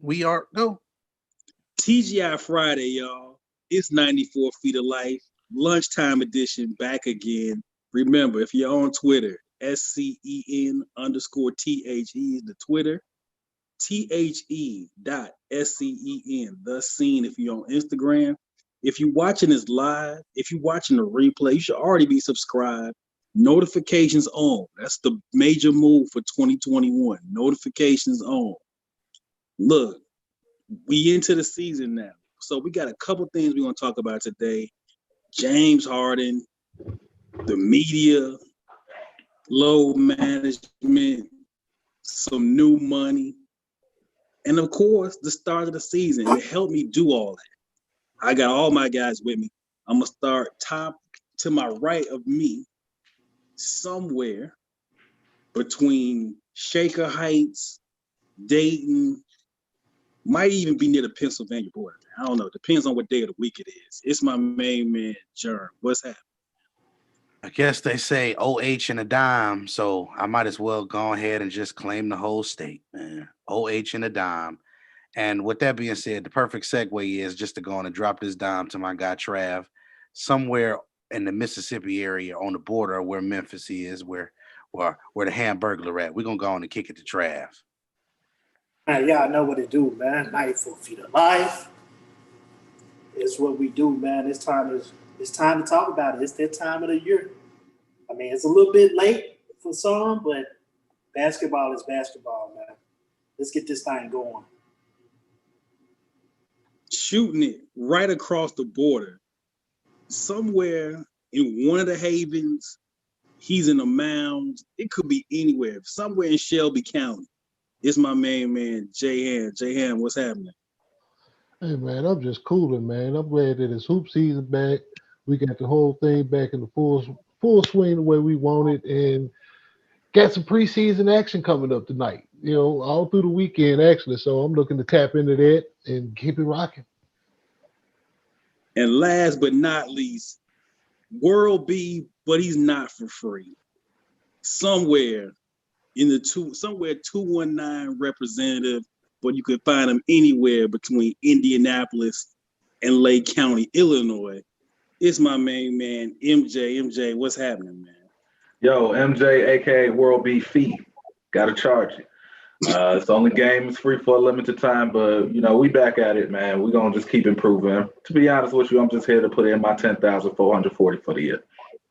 We are go. TGI Friday, y'all. It's 94 Feet of Life, lunchtime edition, back again. Remember, if you're on Twitter, SCEN underscore THE is the Twitter. THE.SCEN, the scene if you're on Instagram. If you're watching this live, if you're watching the replay, you should already be subscribed. Notifications on. That's the major move for 2021. Notifications on. Look, we into the season now. So we got a couple things we're gonna talk about today. James Harden, the media, load management, some new money, and of course the start of the season. To help me do all that, I got all my guys with me. I'm gonna start top to my right of me, somewhere between Shaker Heights, Dayton, might even be near the Pennsylvania border. I don't know. Depends on what day of the week it is. It's my main man, Jerm. What's happening? I guess they say OH and a dime, so I might as well go ahead and just claim the whole state, man. OH and a dime. And with that being said, the perfect segue is just to go on and drop this dime to my guy Trav, somewhere in the Mississippi area on the border of where Memphis is, where the Hamburglar at. We're gonna go on and kick it to Trav. Man, y'all know what to do, man. 94 feet of life. It's what we do, man. It's time to talk about it. It's that time of the year. I mean, it's a little bit late for some, but basketball is basketball, man. Let's get this thing going. Shooting it right across the border, somewhere in one of the havens. He's in the mounds. It could be anywhere. Somewhere in Shelby County. It's my main man, J-Han. J-Han, what's happening? Hey man, I'm just cooling, man. I'm glad that it's hoop season back. We got the whole thing back in the full swing the way we want it, and got some preseason action coming up tonight. You know, all through the weekend actually. So I'm looking to tap into that and keep it rocking. And last but not least, World B, but he's not for free. Somewhere 219 representative, but you could find him anywhere between Indianapolis and Lake County, Illinois. It's my main man, MJ. MJ, what's happening, man? Yo, MJ, aka World B Fee, gotta charge it. It's the only game. It's free for a limited time, but we back at it, man. We're gonna just keep improving. To be honest with you, I'm just here to put in my 10,440 for the year,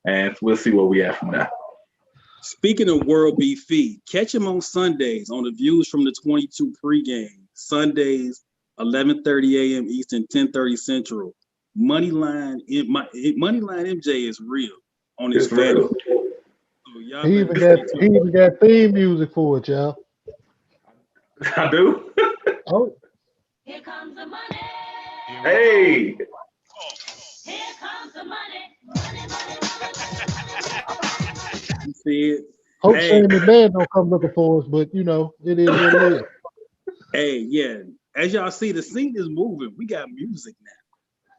and we'll see where we at from now. Speaking of World B Fee, catch him on Sundays on the Views from the 22 pregame. Sundays, 11:30 a.m. Eastern, 10:30 Central. Moneyline MJ is real on his family. So he even got theme music for it, y'all. I do. Oh. Here comes the money. Hey. Here comes the money. Money. You see it? Hope Shane McMahon don't come looking for us, but it is what it is. Hey, yeah. As y'all see, the scene is moving. We got music now.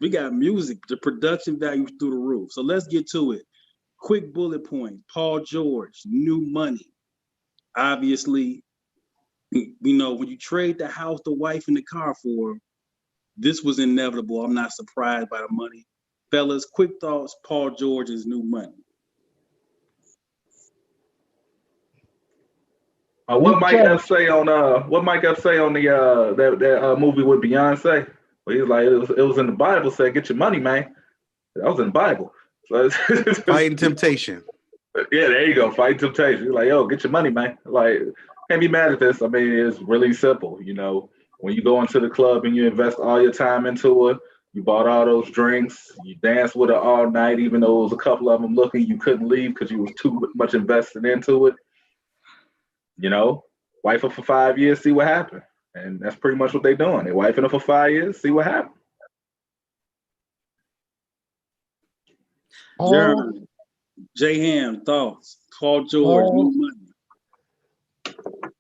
We got music. The production value through the roof. So let's get to it. Quick bullet points. Paul George, new money. Obviously, when you trade the house, the wife, and the car for him, this was inevitable. I'm not surprised by the money. Fellas, quick thoughts. Paul George's new money. What Mike F say on the that movie with Beyonce? Well, he was like, it was in the Bible. Said, get your money, man. That was in the Bible. So Fighting temptation. Yeah, there you go. Fighting temptation. He's like, yo, get your money, man. Like, can't be mad at this. I mean, it's really simple. When you go into the club and you invest all your time into it, you bought all those drinks, you danced with her all night, even though it was a couple of them looking, you couldn't leave because you was too much invested into it. Wife her for 5 years, see what happened. And that's pretty much what they're doing. They're wifing her for 5 years, see what happened. Jeremy, J-Ham, thoughts. Paul George, new money.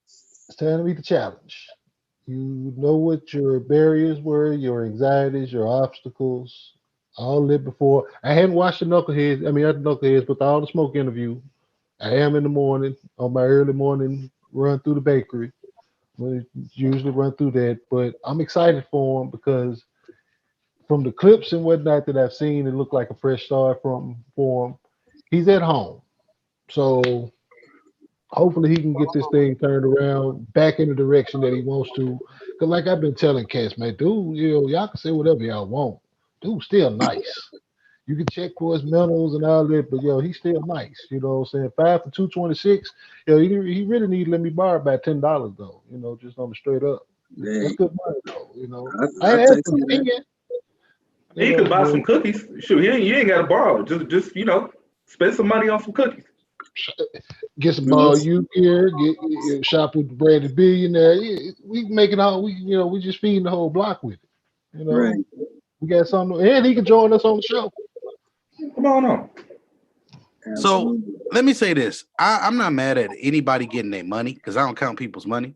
It's time to meet the challenge. You know what your barriers were, your anxieties, your obstacles. All lived before. I hadn't watched the Knuckleheads. I mean, not the Knuckleheads, but all the smoke interview. I am in the morning on my early morning run through the bakery. We usually run through that, but I'm excited for him because from the clips and whatnot that I've seen, it looked like a fresh start from for him. He's at home, so hopefully he can get this thing turned around back in the direction that he wants to. Cause like I've been telling cats, man, dude, y'all can say whatever y'all want. Dude's still nice. You can check for his mentals and all that, but he's still nice. You know what I'm saying? 5 for 226. He really need to let me borrow about $10 though. Just on the straight up. That's Hey, good money though. I I ain't asked text for you 10. that. And you could buy some But cookies. Shoot, you ain't got to borrow. Just spend some money on some cookies. get some You know, you here, shop with the Branded Billionaire. Yeah, we making all we just feeding the whole block with it. You right? know, we got something, and he can join us on the show. Come on on. So Absolutely. let me say this: I'm not mad at anybody getting their money because I don't count people's money.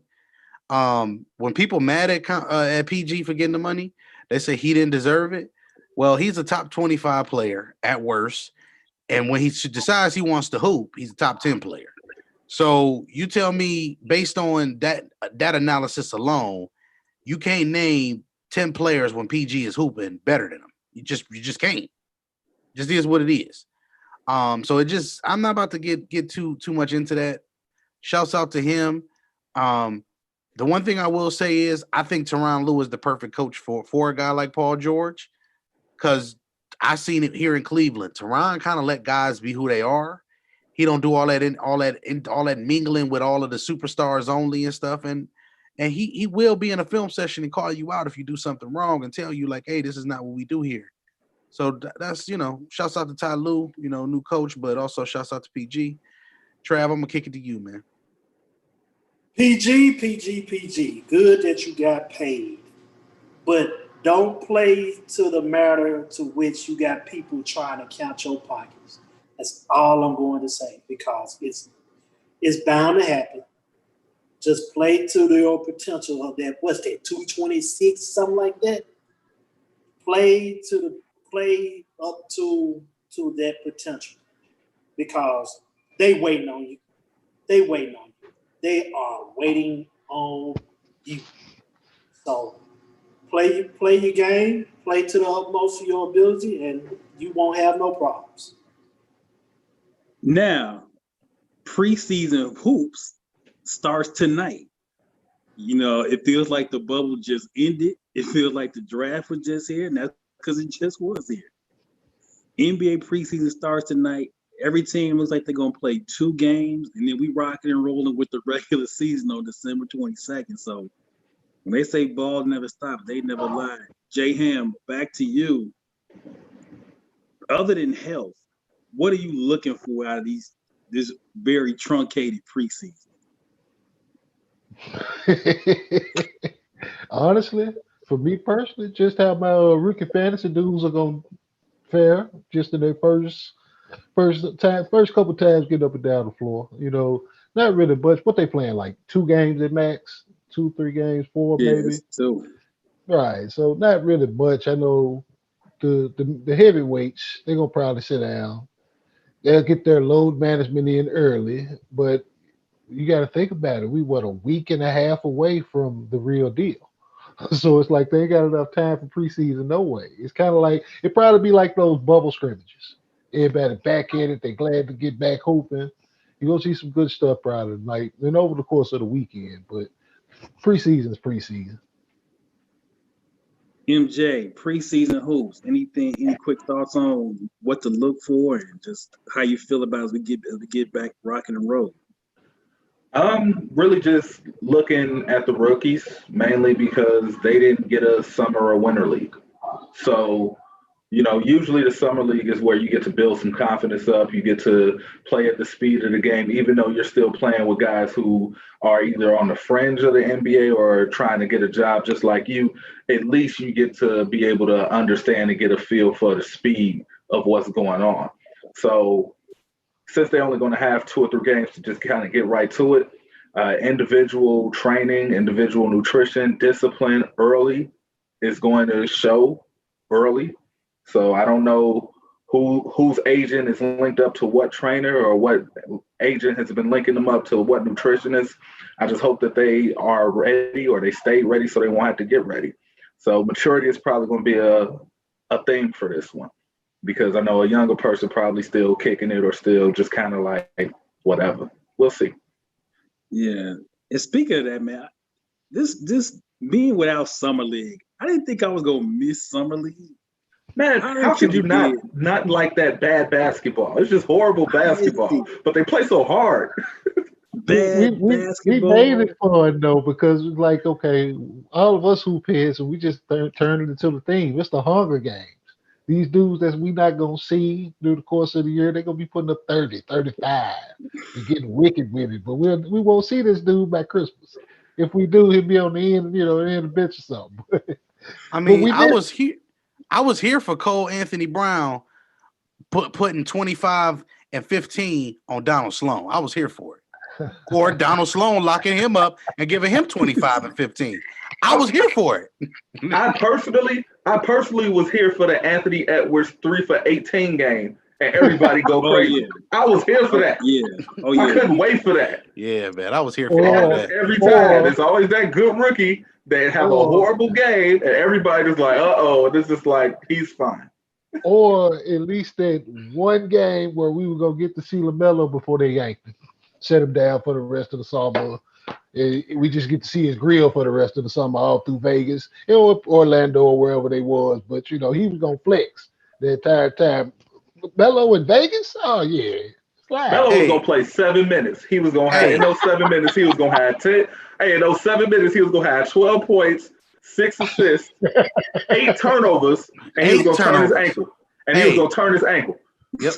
When people mad at PG for getting the money, they say he didn't deserve it. Well, he's a top 25 player at worst, and when he decides he wants to hoop, he's a top 10 player. So you tell me, based on that analysis alone, you can't name 10 players when PG is hooping better than him. You just can't. Just is what it is. So I'm not about to get too much into that. Shouts out to him. Um, the one thing I will say is I think Tyronn Lue is the perfect coach for a guy like Paul George, because I seen it here in Cleveland. Tyronn kind of let guys be who they are. He don't do all that mingling with all of the superstars only and stuff. And he will be in a film session and call you out if you do something wrong and tell you like, hey, this is not what we do here. So that's shouts out to Ty Lue, new coach, but also shouts out to PG. Trav, I'm gonna kick it to you, man. PG, PG, PG. Good that you got paid, but don't play to the matter to which you got people trying to count your pockets. That's all I'm going to say because it's bound to happen. Just play to your potential of that. What's that? 226, something like that. Play up to that potential because they waiting on you. They waiting on you. They are waiting on you. So play your game, play to the utmost of your ability, and you won't have no problems. Now, preseason hoops starts tonight. It feels like the bubble just ended. It feels like the draft was just here, and that's because it just was here. NBA preseason starts tonight. Every team looks like they're gonna play 2 games, and then we rocking and rolling with the regular season on December 22nd. So when they say ball never stops, they never lie. J Ham, back to you. Other than health, what are you looking for out of this very truncated preseason? Honestly, for me personally, just how my rookie fantasy dudes are gonna fare just in their first couple times getting up and down the floor. Not really much. What they playing like 2 games at max, 2, 3 games, four maybe. Yes, so Right. So not really much. I know the heavyweights they're gonna probably sit down. They'll get their load management in early, but you got to think about it. We what a week and a half away from the real deal. So it's like they ain't got enough time for preseason, no way. It's kind of like it probably be like those bubble scrimmages. Everybody back in it, they glad to get back hooping. You gonna see some good stuff out of night and over the course of the weekend. But preseason's preseason. MJ, preseason hoops. Anything? Any quick thoughts on what to look for and just how you feel about as we get back rocking and rolling? Really just looking at the rookies mainly because they didn't get a summer or winter league. So, usually the summer league is where you get to build some confidence up. You get to play at the speed of the game, even though you're still playing with guys who are either on the fringe of the NBA or trying to get a job just like you. At least you get to be able to understand and get a feel for the speed of what's going on. So, since they're only going to have 2 or 3 games to just kind of get right to it, individual training, individual nutrition, discipline early is going to show early. So I don't know whose agent is linked up to what trainer or what agent has been linking them up to what nutritionist. I just hope that they are ready or they stay ready so they won't have to get ready. So maturity is probably going to be a thing for this one because I know a younger person probably still kicking it or still just kind of like whatever. We'll see. Yeah. And speaking of that, man, this being without summer league, I didn't think I was gonna miss summer league. Man, I how could actually you not did. not like that bad basketball? It's just horrible basketball, but they play so hard. Bad We made basketball. it fun though because it's like okay, all of us hoop heads, so we just turned it into the theme. It's the Hunger Games. These dudes that we not gonna see through the course of the year, they're gonna be putting up 30, 35, and getting wicked with it. But we won't see this dude by Christmas. If we do, he'll be on the end, end of the bench or something. I But mean, we did. I was here for Cole Anthony Brown putting 25 and 15 on Donald Sloan. I was here for it. Or Donald Sloan locking him up and giving him 25 and 15. I was here for it. I personally was here for the Anthony Edwards 3 for 18 game, and everybody go Oh crazy. yeah. I was here for Oh that. yeah. Oh I yeah. couldn't wait for that. Yeah, man. I was here It for all Or happens that. every time. or It's always that good rookie that have a or horrible game, and everybody's like, "Uh-oh," this is like he's fine. or at least that one game where we were gonna get to see Lamelo before they yanked him, set him down for the rest of the summer. We just get to see his grill for the rest of the summer, all through Vegas, Orlando or wherever they was. But he was gonna flex the entire time. Melo in Vegas, oh yeah, slide. Melo was gonna Hey, play 7 minutes. He was gonna have in hey, those 7 minutes. He was gonna have 10. Hey, in those 7 minutes, he was gonna have 12 points, 6 assists, 8 turnovers, and he was 8 gonna turn his turnovers. ankle. And he was Hey, gonna turn his ankle. yep.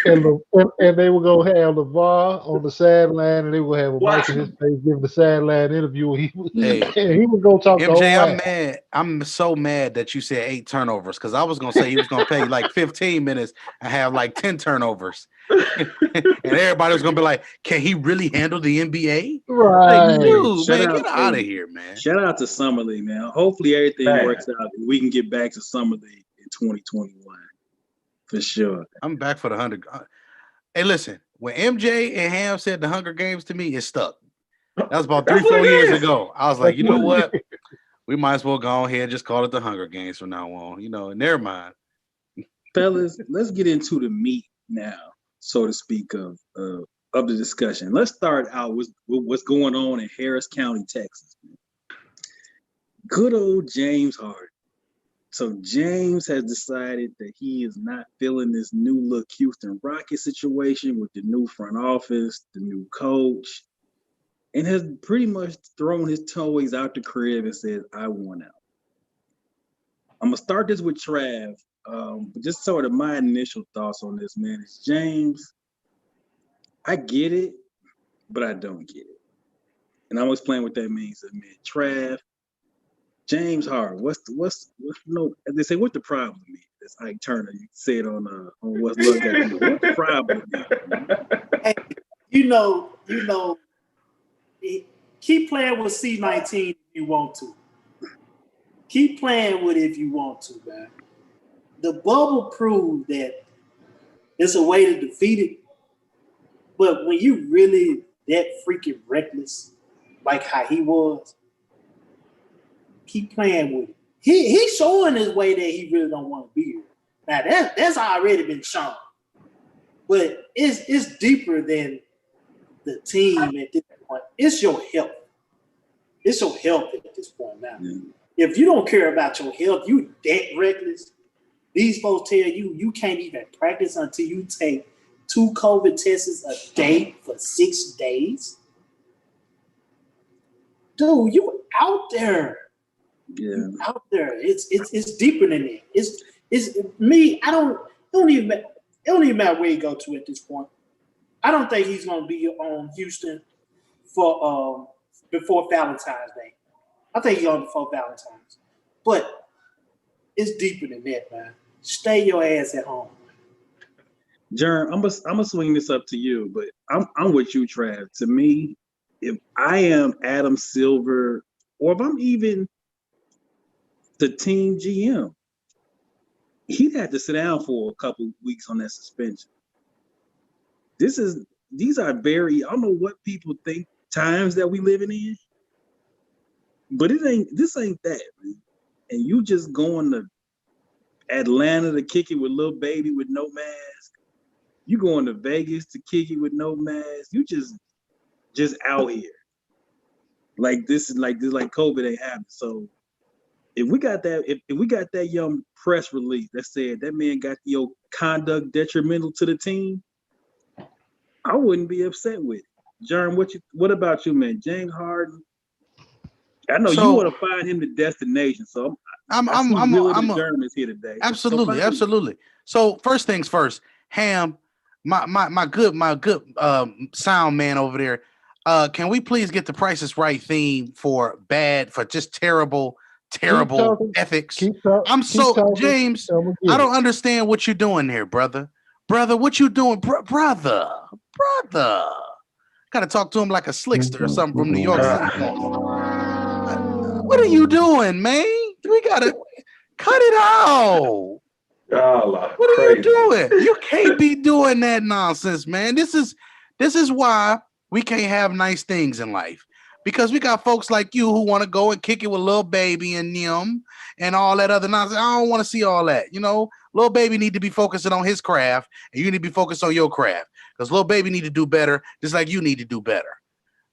And they were gonna have LeVar on the sideline, and they were gonna have a mic in Watching his him. face giving the sideline interview. Yeah. Hey, He was gonna talk the MJ, whole I'm way. mad. I'm so mad that you said 8 turnovers because I was gonna say he was gonna play like 15 minutes and have like 10 turnovers. And everybody was gonna be like, can he really handle the NBA? Like, Right. dude, man, get out of here, man. Shout out to Summer League, man. Hopefully everything Man, works out and we can get back to Summer League in 2021 for sure. I'm back for the 100. Hey, listen, when MJ and Ham said the Hunger Games to me, it stuck. That was about that's three, what 4 years it is. ago. I was like, That's you know what. what? We might as well go ahead and just call it the Hunger Games from now on. Never mind. Fellas, let's get into the meat now, so to speak, of the discussion. Let's start out with what's going on in Harris County, Texas. Good old James Harden. So James has decided that he is not feeling this new look Houston Rockets situation with the new front office, the new coach, and has pretty much thrown his toys out the crib and says, I want out. I'm gonna start this with Trav. But just sort of my initial thoughts on this, man, is James, I get it, but I don't get it. And I'm explain what that means to me. Trav, James Harden, what's no? They say what's the problem with me? As Ike Turner you said on What's Love Got to Do. What's the problem with me? Hey, you know, keep playing with C19 if you want to. Keep playing with it if you want to, man. The bubble proved that it's a way to defeat it. But when you really that freaking reckless, like how he was, keep playing with it. He's showing his way that he really don't want to be here. Now that's already been shown. But it's deeper than the team at this point. It's your health. It's your health at this point now. Yeah. If you don't care about your health, you that reckless. These folks tell you can't even practice until you take 2 COVID tests a day for 6 days. Dude, you out there. Yeah. You out there. It's deeper than that. It's me. It don't even matter where you go to at this point. I don't think he's gonna be on Houston for before Valentine's Day. I think he's on before Valentine's. But it's deeper than that, man. Stay your ass at home. Jern, I'm gonna swing this up to you, but I'm with you, Trav. To me, if I am Adam Silver, or if I'm even the team GM, he'd have to sit down for a couple weeks on that suspension. These are very, I don't know what people think times that we living in. But this ain't that, man. And you just going to Atlanta to kick it with Lil Baby with no mask. You going to Vegas to kick it with no mask. You just out here. Like this is like COVID ain't happening. So if we got that, if we got that young press release that said that man got your conduct detrimental to the team, I wouldn't be upset with it. Jerm, what about you, man? James Harden. I know you want to find him the destination, so I see Realtor Jerm is here today. Absolutely. So first things first, Ham, my good sound man over there. Can we please get the Price is Right theme for just terrible ethics? James, I don't understand what you're doing here, brother. Brother, what you doing, brother? Gotta talk to him like a slickster or something from New York City. What are you doing, man? We gotta cut it out. What are you doing? You can't be doing that nonsense, man. This is why we can't have nice things in life. Because we got folks like you who want to go and kick it with Lil Baby and Nim and all that other nonsense. I don't want to see all that. You know, Lil Baby need to be focusing on his craft, and you need to be focused on your craft. Because Lil Baby need to do better, just like you need to do better.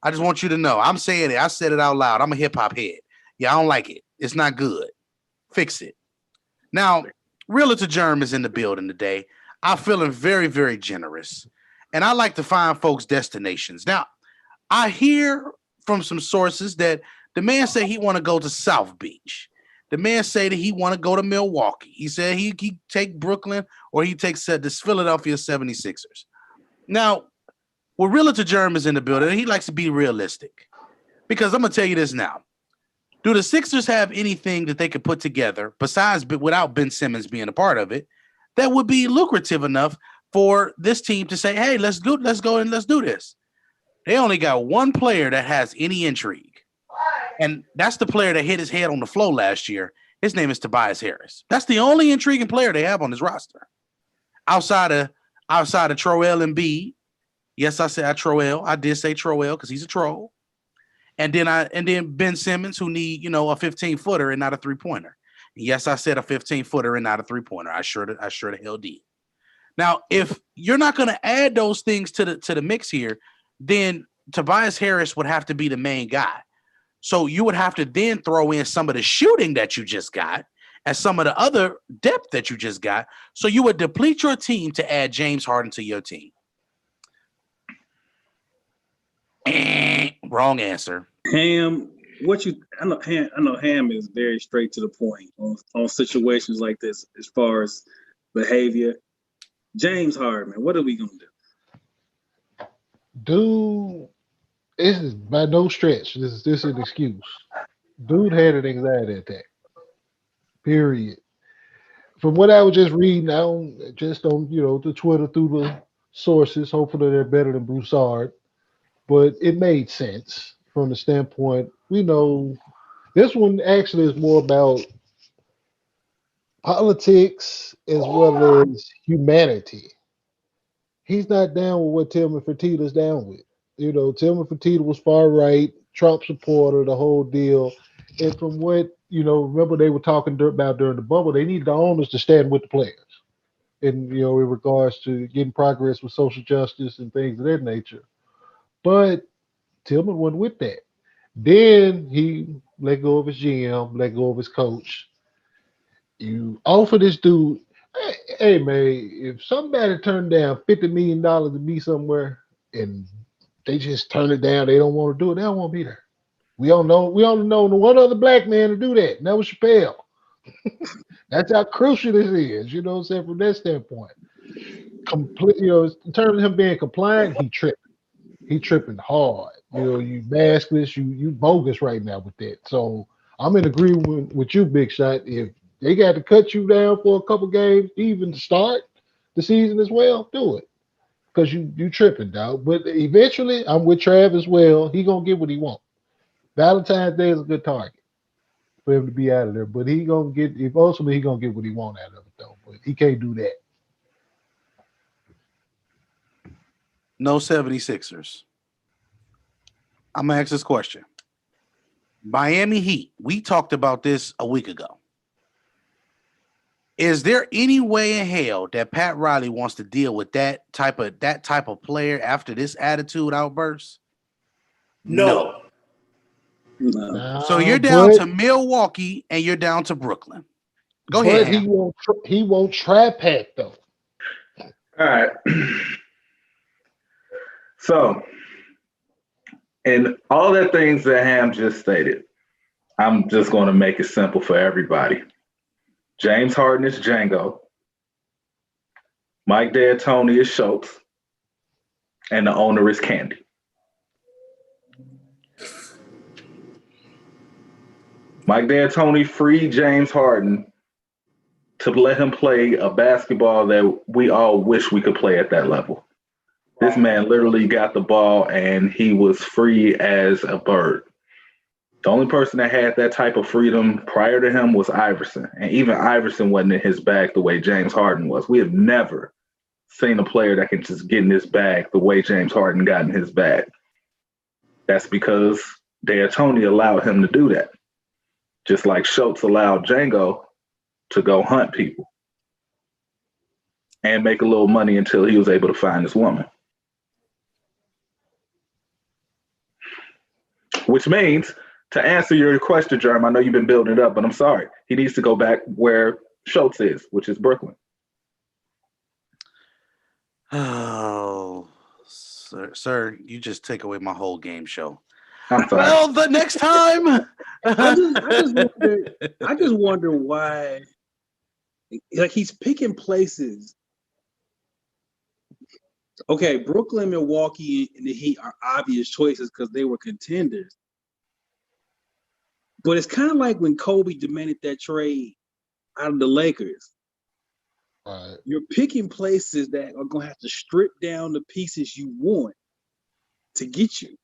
I just want you to know. I'm saying it. I said it out loud. I'm a hip hop head. Yeah, I don't like it. It's not good. Fix it. Now, Realtor Germ is in the building today. I'm feeling very, very generous. And I like to find folks destinations. Now, I hear from some sources that the man say he want to go to South Beach. The man say that he want to go to Milwaukee. He said he take Brooklyn or he takes this Philadelphia 76ers. Now, Realtor Germ is in the building, he likes to be realistic. Because I'm going to tell you this now. Do the Sixers have anything that they could put together besides without Ben Simmons being a part of it that would be lucrative enough for this team to say, hey, let's go and let's do this? They only got one player that has any intrigue. And that's the player that hit his head on the floor last year. His name is Tobias Harris. That's the only intriguing player they have on this roster. Outside of Troel Embiid. Yes, I said Troel. I did say Troel because he's a troll. And then Ben Simmons, who need, a 15-footer and not a 3-pointer. Yes, I said a 15-footer and not a 3-pointer. I sure the hell did. Now, if you're not going to add those things to the mix here, then Tobias Harris would have to be the main guy. So you would have to then throw in some of the shooting that you just got and some of the other depth that you just got. So you would deplete your team to add James Harden to your team. Wrong answer. Ham, I know Ham is very straight to the point on situations like this as far as behavior. James Harden, what are we gonna do? Dude, this is by no stretch. This is an excuse. Dude had an anxiety attack. Period. From what I was just reading, on the Twitter through the sources. Hopefully they're better than Broussard. But it made sense from the standpoint, we know this one actually is more about politics as well as humanity. He's not down with what Tillman Fertitta's down with. Tillman Fertitta was far right, Trump supporter, the whole deal. And from what, remember they were talking about during the bubble, they needed the owners to stand with the players. In regards to getting progress with social justice and things of that nature. But Tillman went with that. Then he let go of his GM, let go of his coach. You offer this dude, hey man, if somebody turned down $50 million to be somewhere and they just turn it down, they don't want to do it, they don't want to be there. We don't know one other black man to do that, and that was Chappelle. That's how crucial this is, you know what I'm saying, from that standpoint. In terms of him being compliant, he tripping. He tripping hard. You maskless, you bogus right now with that. So I'm in agreement with you, Big Shot. If they got to cut you down for a couple games, even to start the season as well, do it. Because you tripping, dog. But eventually, I'm with Trav as well. He gonna get what he wants. Valentine's Day is a good target for him to be out of there. But ultimately he gonna get what he wants out of it though. But he can't do that. No 76ers. I'm gonna ask this question. Miami Heat. We talked about this a week ago. Is there any way in hell that Pat Riley wants to deal with that type of player after this attitude outburst? No. No. So Nah, you're down to Milwaukee and you're down to Brooklyn. Go ahead, but Ham. he won't trap Pat though. All right. So, and all the things that Ham just stated, I'm just going to make it simple for everybody. James Harden is Django. Mike D'Antoni is Schultz. And the owner is Candy. Mike D'Antoni freed James Harden to let him play a basketball that we all wish we could play at that level. This man literally got the ball and he was free as a bird. The only person that had that type of freedom prior to him was Iverson. And even Iverson wasn't in his bag the way James Harden was. We have never seen a player that can just get in his bag the way James Harden got in his bag. That's because D'Antoni allowed him to do that. Just like Schultz allowed Django to go hunt people and make a little money until he was able to find his woman. Which means, to answer your question, Jerm, I know you've been building it up, but I'm sorry. He needs to go back where Schultz is, which is Brooklyn. Oh, sir, you just take away my whole game show. I'm sorry. Well, the next time. I just wonder why. Like, he's picking places. Okay, Brooklyn, Milwaukee, and the Heat are obvious choices because they were contenders. But it's kind of like when Kobe demanded that trade out of the Lakers. Right. You're picking places that are going to have to strip down the pieces you want to get you.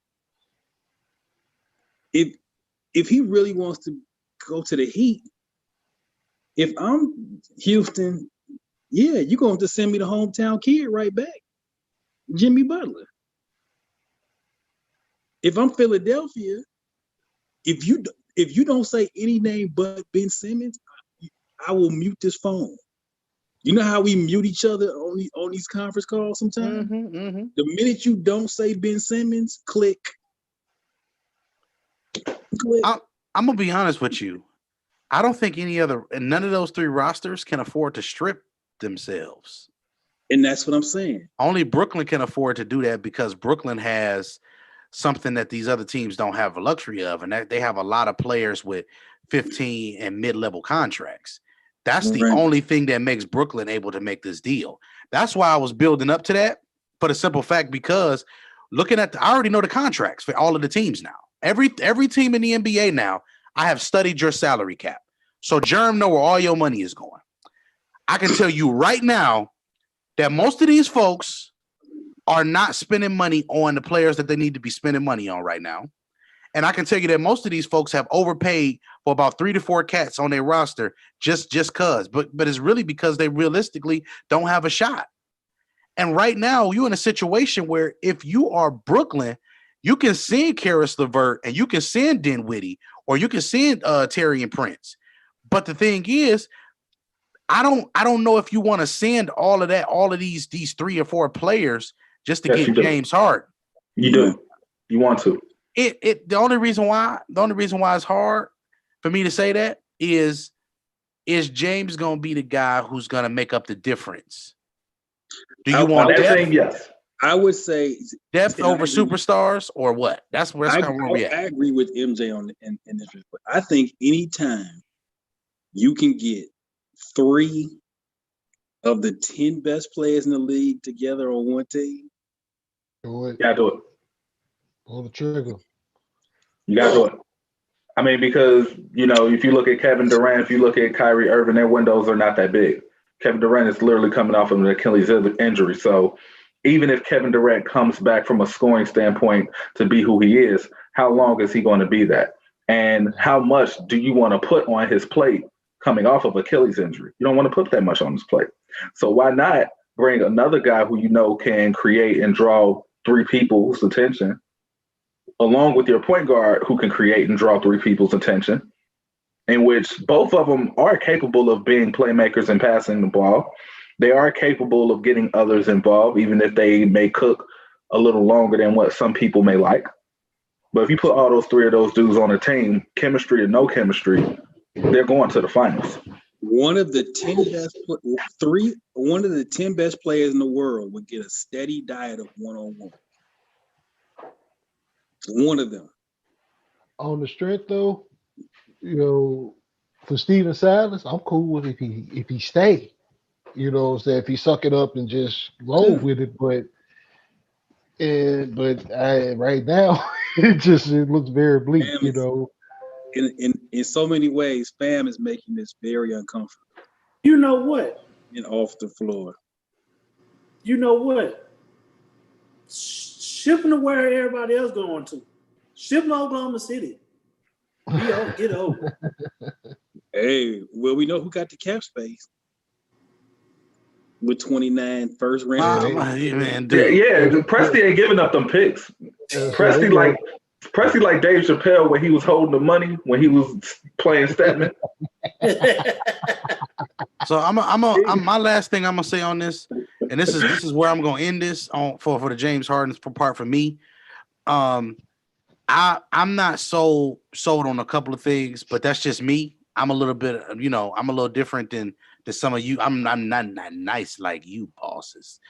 If he really wants to go to the Heat, if I'm Houston, yeah, you're going to send me the hometown kid right back, Jimmy Butler. If I'm Philadelphia, if you don't say any name but Ben Simmons, I will mute this phone. You know how we mute each other on these conference calls sometimes? The minute you don't say Ben Simmons, click. I'm gonna be honest with you. I don't think none of those three rosters can afford to strip themselves. And that's what I'm saying. Only Brooklyn can afford to do that because Brooklyn has something that these other teams don't have the luxury of, and that they have a lot of players with 15 and mid-level contracts. That's the only thing that makes Brooklyn able to make this deal. That's why I was building up to that for the simple fact because looking at I already know the contracts for all of the teams now. Every team in the NBA now, I have studied your salary cap. So Jerm know where all your money is going. I can tell you right now that most of these folks are not spending money on the players that they need to be spending money on right now. And I can tell you that most of these folks have overpaid for about 3 to 4 cats on their roster just cause. But it's really because they realistically don't have a shot. And right now, you're in a situation where if you are Brooklyn, you can send Karis LeVert and you can send Dinwiddie or you can send Terry and Prince. But the thing is, I don't know if you want to send all of these 3 or 4 players just to get James Harden. You do. You want to. The only reason why it's hard for me to say that is James going to be the guy who's going to make up the difference? Do you want depth? Yes. I would say depth over superstars or what? That's where we at. I agree with MJ in this. But I think anytime you can get 3 of the 10 best players in the league together on one team, do it. Yeah, do it. Pull the trigger. You got to do it. I mean, because, if you look at Kevin Durant, if you look at Kyrie Irving, their windows are not that big. Kevin Durant is literally coming off of an Achilles injury. So even if Kevin Durant comes back from a scoring standpoint to be who he is, how long is he going to be that? And how much do you want to put on his plate coming off of Achilles injury? You don't want to put that much on his plate. So why not bring another guy who can create and draw 3 people's attention along with your point guard who can create and draw three people's attention, in which both of them are capable of being playmakers and passing the ball. They are capable of getting others involved, even if they may cook a little longer than what some people may like. But if you put all those three of those dudes on a team, chemistry or no chemistry, they're going to the finals. One of the 10 best players in the world would get a steady diet of one-on-one. One of them. On the strength though, for Steven Silas, I'm cool with if he stay. What I'm saying? If he suck it up and just roll with it, but right now it looks very bleak, In so many ways, Fam is making this very uncomfortable. You know what? And off the floor. You know what? Ship him to where everybody else going to. Ship him to Oklahoma City. Get over. Hey, well, we know who got the cap space with 29 first round. Man, dude. Yeah, Presti ain't giving up them picks. Presti like Dave Chappelle when he was holding the money when he was playing Stedman. So I'm my last thing I'm gonna say on this, and this is where I'm gonna end this on for the James Harden part for me. I'm not so sold on a couple of things, but that's just me. I'm a little bit, I'm a little different than some of you. I'm not nice like you bosses.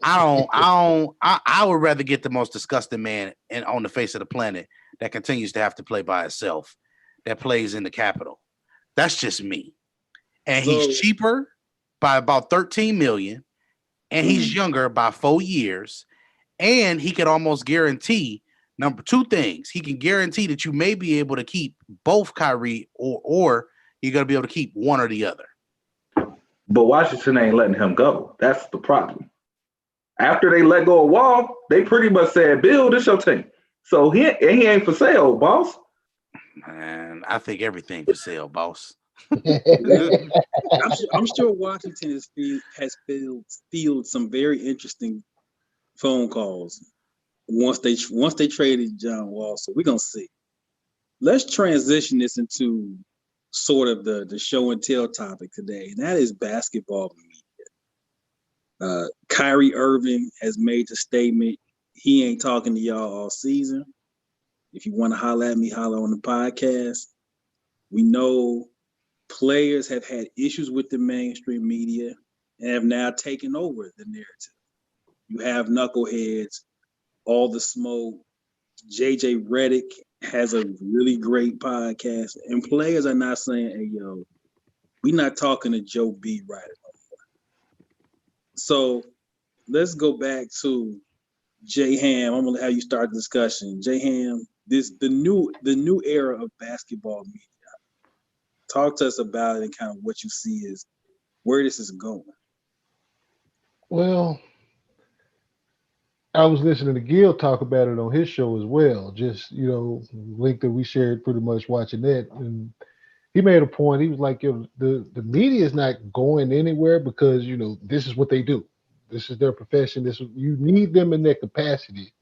I would rather get the most disgusting man on the face of the planet that continues to have to play by itself, that plays in the Capitol. That's just me. And he's cheaper by about 13 million, and he's younger by 4 years, and he can almost guarantee two things. He can guarantee that you may be able to keep both Kyrie or you're going to be able to keep one or the other. But Washington ain't letting him go. That's the problem. After they let go of Wall, they pretty much said, Bill, this your team. So he ain't for sale, boss. Man, I think everything for sale, boss. I'm sure Washington has fielded some very interesting phone calls once they traded John Wall. So we're gonna see. Let's transition this into sort of the show and tell topic today, and that is basketball media. Kyrie Irving has made the statement he ain't talking to y'all all season. If you want to holler at me, holler on the podcast. We know players have had issues with the mainstream media and have now taken over the narrative. You have knuckleheads, all the smoke. JJ Redick has a really great podcast, and players are not saying, "Hey, yo, we're not talking to Joe B. right no more." So let's go back to J Ham. I'm gonna have you start the discussion. J Ham, the new era of basketball media. Talk to us about it and kind of what you see is where this is going. Well, I was listening to Gil talk about it on his show as well. Just link that we shared, pretty much watching that, and he made a point. He was like, the media is not going anywhere because this is what they do. This is their profession. You need them in their capacity,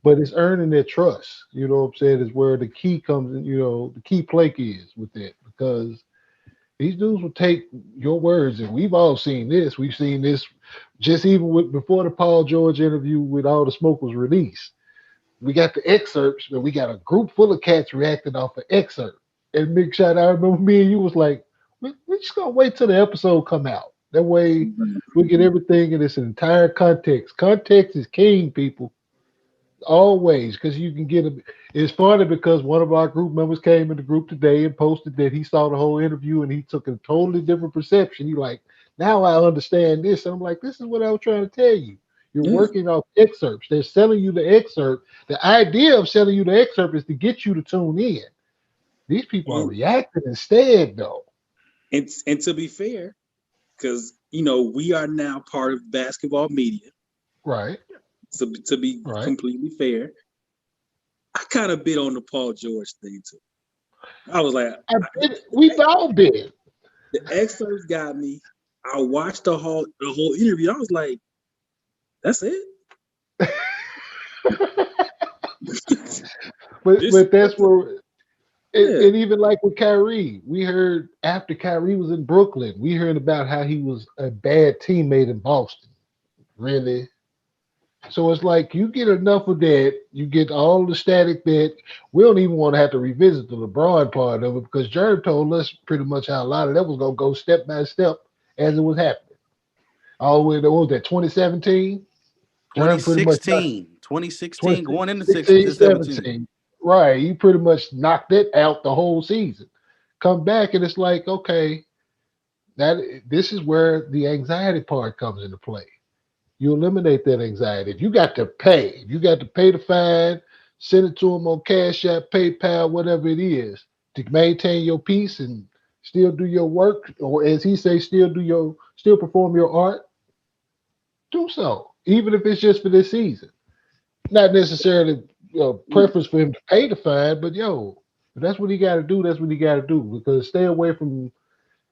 but it's earning their trust. You know what I'm saying? Is where the key comes in. The key play is with that, because these dudes will take your words, and we've all seen this. We've seen this just even before the Paul George interview with All the Smoke was released. We got the excerpts, and we got a group full of cats reacting off an excerpt. And Big Shot, I remember me and you was like, we're just gonna wait till the episode come out. That way we get everything in its entire context. Context is king, people. Always, because you can get it's funny because one of our group members came in the group today and posted that he saw the whole interview and he took a totally different perception. He like, now I understand this. And I'm like, this is what I was trying to tell you. You're working off excerpts. They're selling you the excerpt. The idea of selling you the excerpt is to get you to tune in. These people are reacting instead, though. And to be fair, because we are now part of basketball media. Right. So to be completely fair, I kind of bit on the Paul George thing too. I was like, we've all been. The excerpts got me. I watched the whole interview. I was like, that's it. but that's where. Yeah. And even like with Kyrie, we heard after Kyrie was in Brooklyn, we heard about how he was a bad teammate in Boston. Really? So it's like you get enough of that, you get all the static that we don't even want to have to revisit the LeBron part of it because Jared told us pretty much how a lot of that was gonna go step by step as it was happening. All the way to what was that 2017? Jared pretty much knocked 2016, going into 2016, 17. 17. Right. He pretty much knocked it out the whole season. Come back and it's like, okay, that this is where the anxiety part comes into play. You eliminate that anxiety. If you got to pay, if you got to pay the fine, send it to them on Cash App, PayPal, whatever it is, to maintain your peace and still do your work, or as he say, still perform your art, do so. Even if it's just for this season. Not necessarily preference for him to pay the fine, but if that's what he got to do. That's what he got to do because stay away from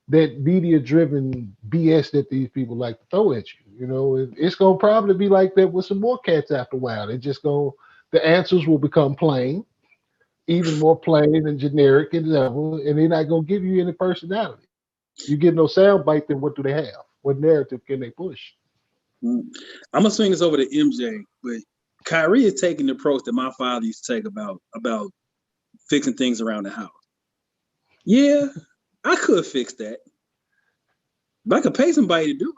that media-driven BS that these people like to throw at you. It's gonna probably be like that with some more cats after a while. It just go the answers will become plain, even more plain and generic and level, and they're not gonna give you any personality. You get no sound bite, then what do they have? What narrative can they push? I'm gonna swing this over to MJ, but Kyrie is taking the approach that my father used to take about fixing things around the house. Yeah, I could fix that, but I could pay somebody to do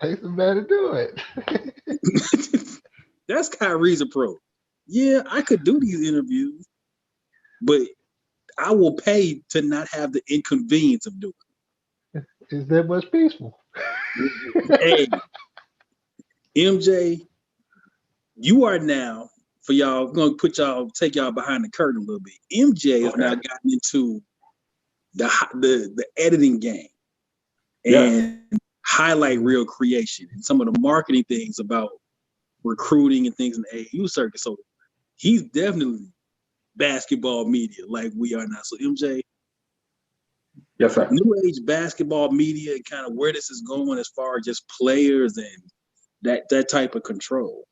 Take somebody to do it. it. That's Kyrie's approach. Yeah, I could do these interviews, but I will pay to not have the inconvenience of doing Is that much peaceful? it. Hey, MJ, you are now for y'all. I'm gonna take y'all behind the curtain a little bit. MJ has now gotten into the editing game and highlight reel creation and some of the marketing things about recruiting and things in the AAU circuit. So he's definitely basketball media like we are now. So MJ, Yes, sir. new age basketball media and kind of where this is going as far as just players and that type of control.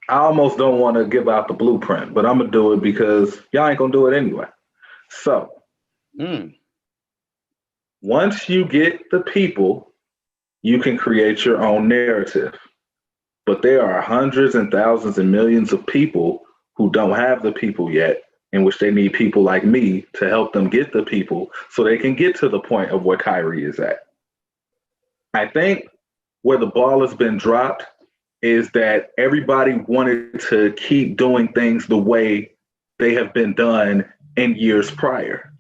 I almost don't want to give out the blueprint, but I'm gonna do it because y'all ain't gonna do it anyway. So once you get the people, you can create your own narrative. But there are hundreds and thousands and millions of people who don't have the people yet, in which they need people like me to help them get the people so they can get to the point of where Kyrie is at. I think where the ball has been dropped is that everybody wanted to keep doing things the way they have been done in years prior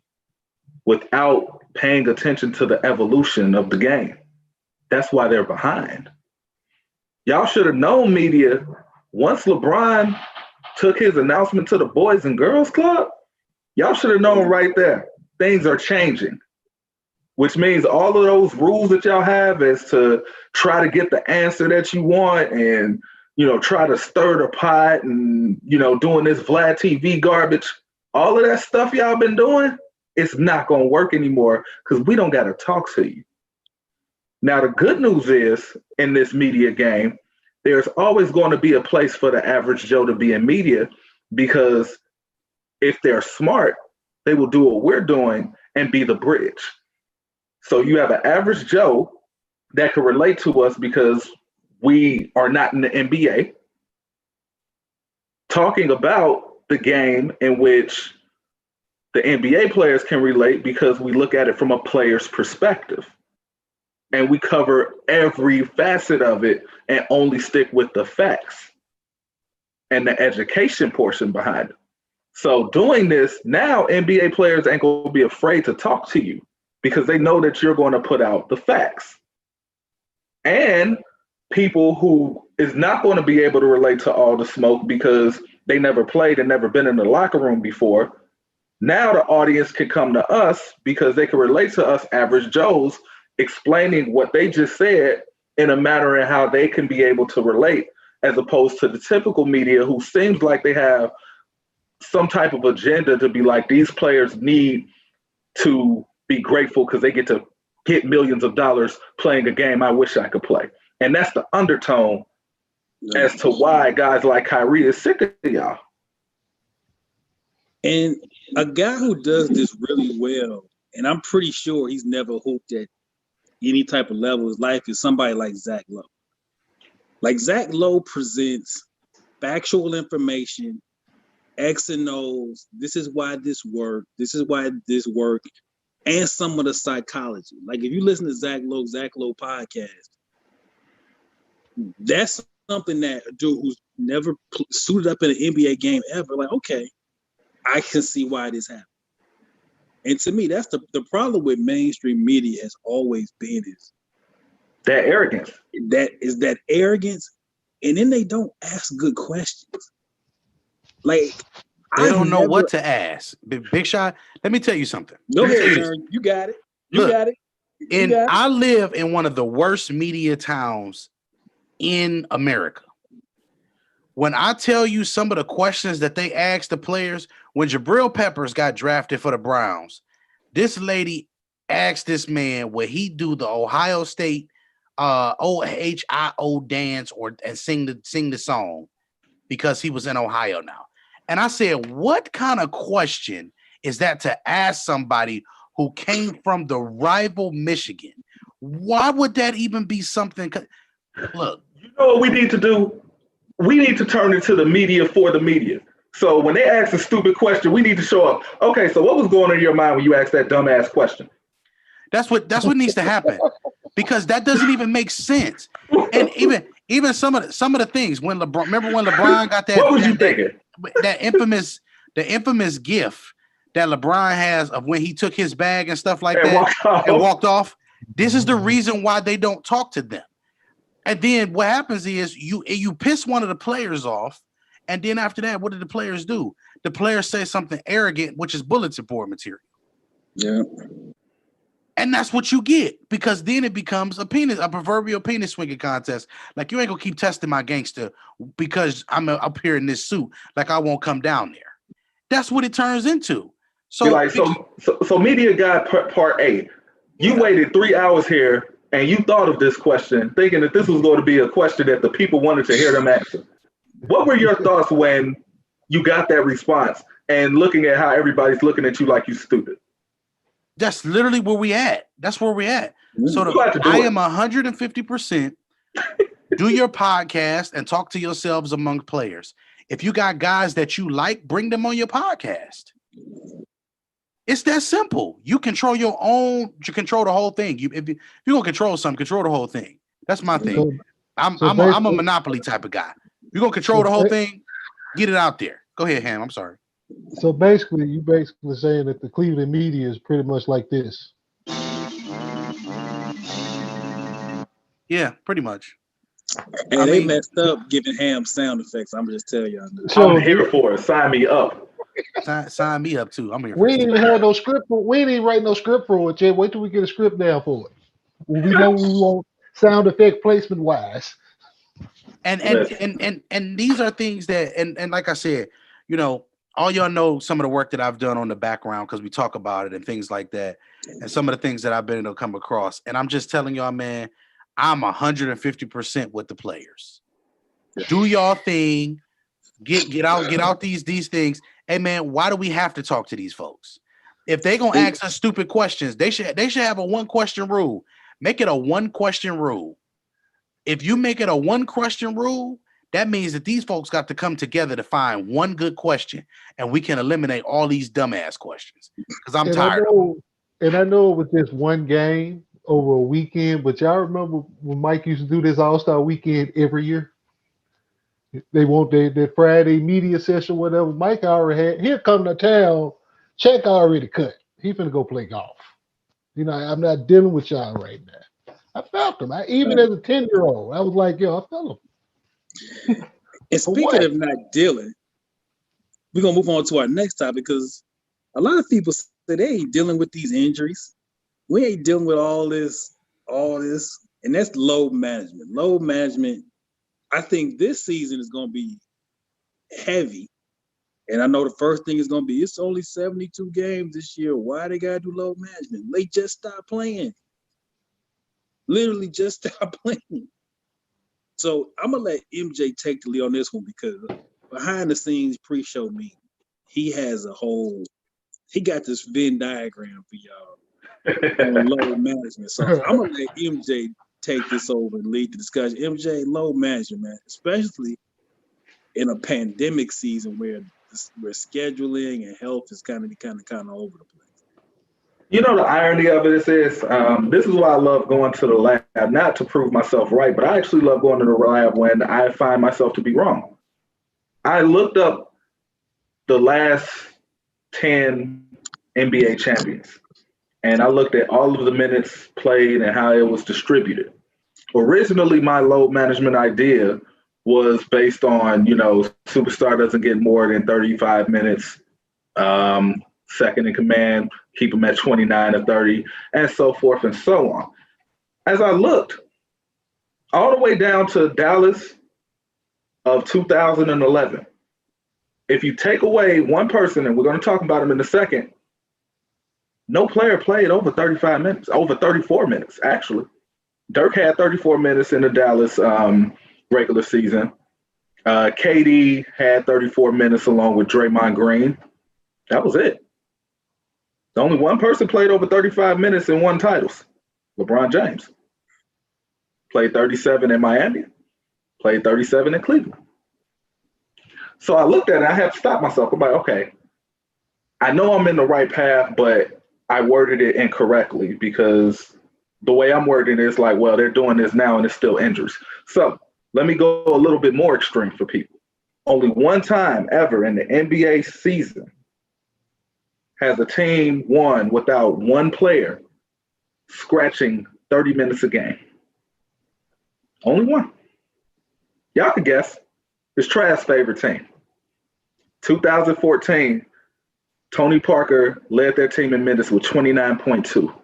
without paying attention to the evolution of the game. That's why they're behind. Y'all should have known, media, once LeBron took his announcement to the Boys and Girls Club, y'all should have known right there, things are changing, which means all of those rules that y'all have is to try to get the answer that you want and, try to stir the pot and, doing this Vlad TV garbage, all of that stuff y'all been doing, it's not going to work anymore because we don't got to talk to you. Now, the good news is in this media game, there's always going to be a place for the average Joe to be in media because if they're smart, they will do what we're doing and be the bridge. So you have an average Joe that can relate to us because we are not in the NBA, talking about the game in which the NBA players can relate because we look at it from a player's perspective. And we cover every facet of it and only stick with the facts and the education portion behind it. So doing this, now NBA players ain't going to be afraid to talk to you because they know that you're going to put out the facts. And people who is not going to be able to relate to all the smoke because they never played and never been in the locker room before, now the audience can come to us because they can relate to us average Joes explaining what they just said in a manner in how they can be able to relate, as opposed to the typical media who seems like they have some type of agenda to be like, these players need to be grateful because they get to get millions of dollars playing a game I wish I could play. And that's the undertone as to why guys like Kyrie is sick of y'all. And a guy who does this really well, and I'm pretty sure he's never hooped at any type of level of his life, is somebody like Zach Lowe. Like Zach Lowe presents factual information, X and O's. This is why this worked. This is why this worked, and some of the psychology. Like if you listen to Zach Lowe podcast, that's something that a dude who's never suited up in an NBA game ever, like, okay, I can see why this happened. And to me, that's the problem with mainstream media has always been is That arrogance. that arrogance, and then they don't ask good questions. Like They don't know what to ask. Big Shot, let me tell you something. Go ahead, Aaron. You got it. You got it. I live in one of the worst media towns in America. When I tell you some of the questions that they asked the players, when Jabril Peppers got drafted for the Browns, this lady asked this man, would he do the Ohio State OHIO dance and sing the song because he was in Ohio now? And I said, what kind of question is that to ask somebody who came from the rival Michigan? Why would that even be something? Look, you know what we need to do? We need to turn into the media for the media. So when they ask a stupid question, we need to show up. Okay, so what was going on in your mind when you asked that dumbass question? That's what needs to happen, because that doesn't even make sense. And even some of the things when LeBron got that, what was you thinking? That infamous gif that LeBron has of when he took his bag and stuff like that and walked off. This is the reason why they don't talk to them. And then what happens is you piss one of the players off, and then after that, what do the players do? The players say something arrogant, which is bulletin board material. Yeah. And that's what you get, because then it becomes a proverbial penis swinging contest. Like, you ain't gonna keep testing my gangster because I'm up here in this suit. Like, I won't come down there. That's what it turns into. So, so media guy part A, you waited 3 hours here and you thought of this question thinking that this was going to be a question that the people wanted to hear them answer. What were your thoughts when you got that response and looking at how everybody's looking at you like you stupid? That's literally where we at. That's where we're at. So I am 150%. Do your podcast and talk to yourselves among players. If you got guys that you like, bring them on your podcast. It's that simple. You control your own. You control the whole thing. If you're gonna control something, control the whole thing. That's my thing. I'm a monopoly type of guy. You're gonna control the whole thing. Get it out there. Go ahead, Ham. I'm sorry. So basically, you basically saying that the Cleveland media is pretty much like this. Yeah, pretty much. And they messed up giving Ham sound effects. I'm just telling y'all. I'm here for it. Sign me up. Sign me up too. I'm here. We ain't even had no script. We ain't even write no script for it yet. Wait till we get a script down for it. We know we want sound effect placement wise. And these are things that and like I said, you know, all y'all know some of the work that I've done on the background because we talk about it and things like that, and some of the things that I've been able to come across. And I'm just telling y'all, man, I'm 150% with the players. Do y'all thing. Get out these things. Hey man, why do we have to talk to these folks? If they gonna ask us stupid questions, they should have a 1-question rule. Make it a 1-question rule. If you make it a 1-question rule, that means that these folks got to come together to find one good question, and we can eliminate all these dumbass questions. Because I'm tired. I know with this one game over a weekend, but y'all remember when Mike used to do this All-Star weekend every year? They want their Friday media session, whatever. Mike already had. Here come to town. Check already cut. He finna go play golf. You know, I'm not dealing with y'all right now. I felt him. Even as a 10-year-old, I was like, yo, I felt him. And speaking of not dealing, we're gonna move on to our next topic because a lot of people say they ain't dealing with these injuries. We ain't dealing with all this, and that's load management. Load management. I think this season is going to be heavy. And I know the first thing is going to be, it's only 72 games this year. Why they got to do load management? They just stopped playing. Literally just stopped playing. So I'm going to let MJ take the lead on this one because behind the scenes pre-show meeting, he has he got this Venn diagram for y'all on load management. So I'm gonna let MJ take this over and lead the discussion. MJ, load management, man, especially in a pandemic season where scheduling and health is kind of over the place. You know, the irony of it is this is why I love going to the lab, not to prove myself right, but I actually love going to the lab when I find myself to be wrong. I looked up the last 10 NBA champions, and I looked at all of the minutes played and how it was distributed. Originally, my load management idea was based on, superstar doesn't get more than 35 minutes, second in command, keep them at 29 or 30, and so forth and so on. As I looked all the way down to Dallas of 2011, if you take away one person, and we're going to talk about him in a second, no player played over 35 minutes, over 34 minutes, actually. Dirk had 34 minutes in the Dallas regular season. KD had 34 minutes along with Draymond Green. That was it. The only one person played over 35 minutes and won titles, LeBron James. Played 37 in Miami, played 37 in Cleveland. So I looked at it, I had to stop myself. I'm like, okay, I know I'm in the right path, but I worded it incorrectly because the way I'm wording it is like, well, they're doing this now and it's still injuries. So let me go a little bit more extreme for people. Only one time ever in the NBA season has a team won without one player scratching 30 minutes a game. Only one. Y'all can guess. It's Trav's favorite team. 2014, Tony Parker led their team in minutes with 29.2.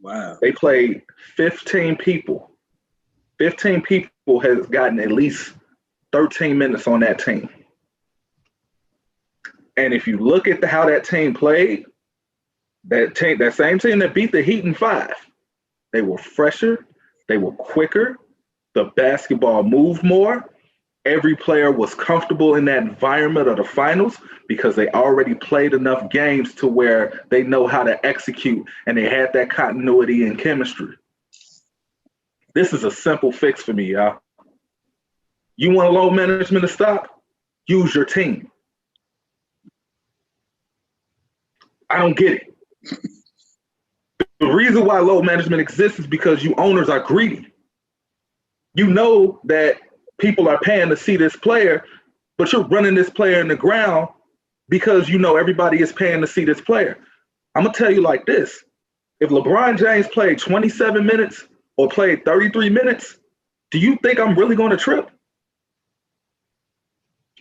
Wow. They played 15 people. 15 people has gotten at least 13 minutes on that team. And if you look at how that team played, that same team that beat the Heat in 5, they were fresher, they were quicker, the basketball moved more. Every player was comfortable in that environment of the finals because they already played enough games to where they know how to execute and they had that continuity and chemistry. This is a simple fix for me, y'all. You want load management to stop? Use your team. I don't get it. The reason why load management exists is because you owners are greedy. You know that people are paying to see this player, but you're running this player in the ground because you know everybody is paying to see this player. I'm going to tell you like this. If LeBron James played 27 minutes or played 33 minutes, do you think I'm really going to trip?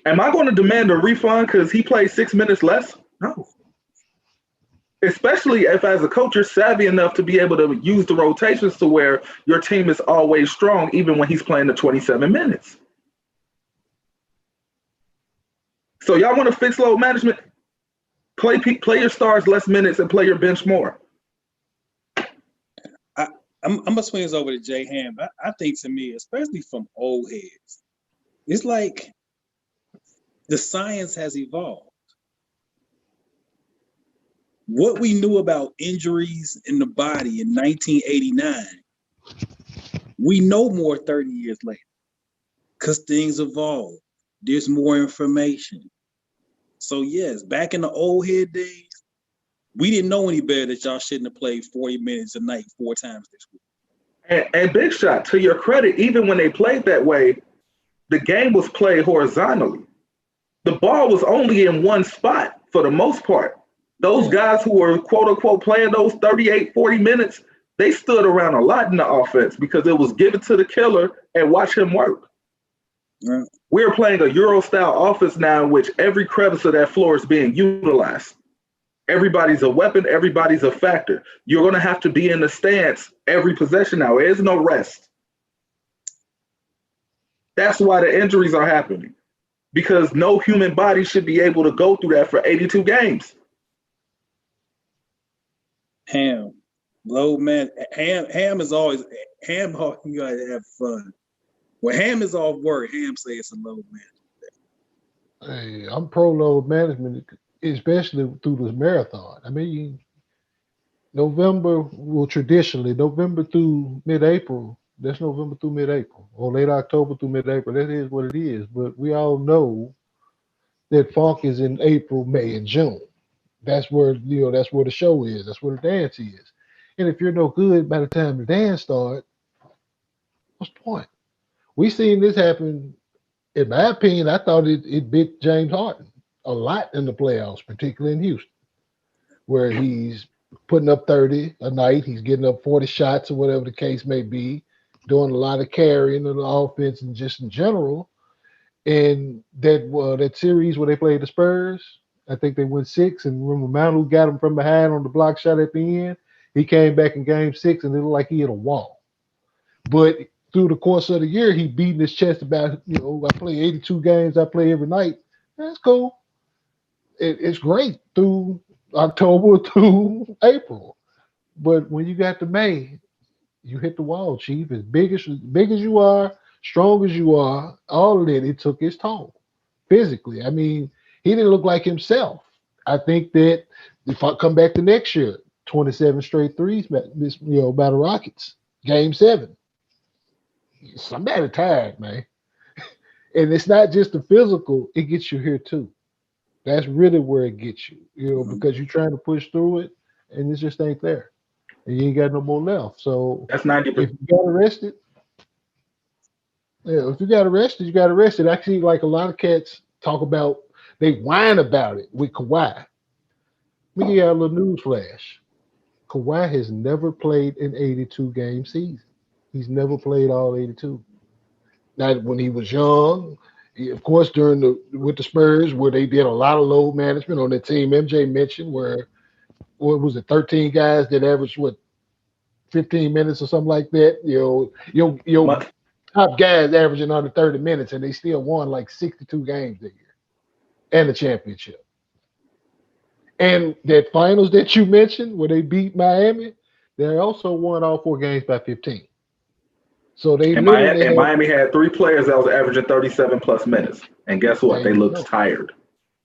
Am I going to demand a refund because he played 6 minutes less? No. Especially if as a coach, you're savvy enough to be able to use the rotations to where your team is always strong, even when he's playing the 27 minutes. So y'all want to fix load management? Play your stars less minutes and play your bench more. I'm going to swing this over to Jay Ham. I think to me, especially from old heads, it's like the science has evolved. What we knew about injuries in the body in 1989, we know more 30 years later because things evolve. There's more information. So yes, back in the old head days, we didn't know any better that y'all shouldn't have played 40 minutes a night 4 times this week. And Big Shot, to your credit, even when they played that way, the game was played horizontally. The ball was only in one spot for the most part. Those guys who were, quote unquote, playing those 38, 40 minutes, they stood around a lot in the offense because it was given to the killer and watch him work. Right. We're playing a Euro-style offense now in which every crevice of that floor is being utilized. Everybody's a weapon. Everybody's a factor. You're going to have to be in the stance every possession now. There is no rest. That's why the injuries are happening because no human body should be able to go through that for 82 games. Ham, load man. Ham is always Ham. You gotta have fun. When Ham is off work, Ham says it's a load man. Hey, I'm pro load management, especially through this marathon. I mean, November, well, traditionally, November through mid April, that's November through mid April, or late October through mid April. That is what it is. But we all know that funk is in April, May, and June. That's where the show is. That's where the dance is. And if you're no good by the time the dance starts, what's the point? We seen this happen. In my opinion, I thought it bit James Harden a lot in the playoffs, particularly in Houston, where he's putting up 30 a night, he's getting up 40 shots or whatever the case may be, doing a lot of carrying of the offense and just in general. And that series where they played the Spurs, I think they went six. And remember, Manu got him from behind on the block shot at the end. He came back in game six and it looked like he hit a wall. But through the course of the year, he beating his chest about, I play 82 games, I play every night. That's cool. It's great through October through April. But when you got to May, you hit the wall, Chief. As big as you are, strong as you are, all of it took its toll physically. I mean, he didn't look like himself. I think that if I come back to next year, 27 straight threes, by the Rockets, game seven. Somebody tired, man. And it's not just the physical, it gets you here too. That's really where it gets you, Mhm. because you're trying to push through it and it just ain't there. And you ain't got no more left. So That's 90%. if you got arrested, yeah, if you got arrested, you got arrested. I see like a lot of cats talk about, they whine about it with Kawhi. Let me give you a little news flash. Kawhi has never played an 82 game season. He's never played all 82. Now, when he was young, of course, during the with the Spurs, where they did a lot of load management on the team, MJ mentioned where what was it, 13 guys that averaged what 15 minutes or something like that. Your Mu- top guys averaging under 30 minutes, and they still won like 62 games that year and the championship. And that finals that you mentioned, where they beat Miami, they also won all four games by 15. So they And literally Miami, and had. Miami had three players that was averaging 37 plus minutes. And guess There what? They you looked go. tired.